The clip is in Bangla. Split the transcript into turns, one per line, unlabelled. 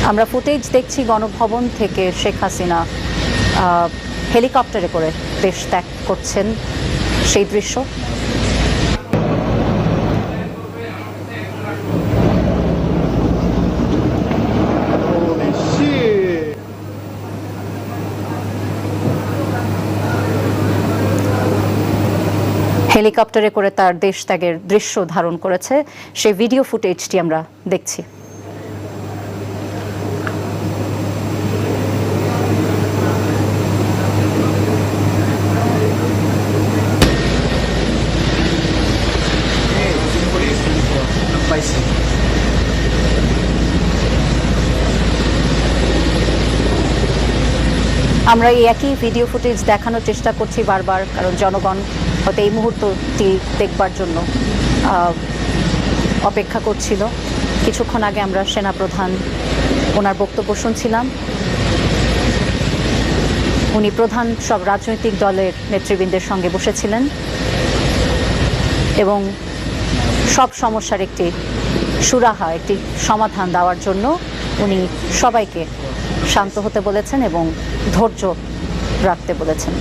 আমরা ফুটেজ দেখছি গণভবন থেকে শেখ হাসিনা হেলিকপ্টারে করে দেশ ত্যাগ করছেন সেই দৃশ্য। হেলিকপ্টারে করে তার দেশ ত্যাগের দৃশ্য ধারণ করেছে সেই ভিডিও ফুটেজটি আমরা দেখছি। আমরা এই একই ভিডিও ফুটেজ দেখানোর চেষ্টা করছি বারবার, কারণ জনগণ হয়তো এই মুহূর্তটি দেখবার জন্য অপেক্ষা করছিল। কিছুক্ষণ আগে আমরা সেনাপ্রধান ওনার বক্তব্য শুনছিলাম। উনি প্রধান সব রাজনৈতিক দলের নেতৃবৃন্দের সঙ্গে বসেছিলেন এবং সব সমস্যার একটি সুরাহা, একটি সমাধান দেওয়ার জন্য উনি সবাইকে শান্ত হতে বলেছেন এবং ধৈর্য রাখতে বলেছেন।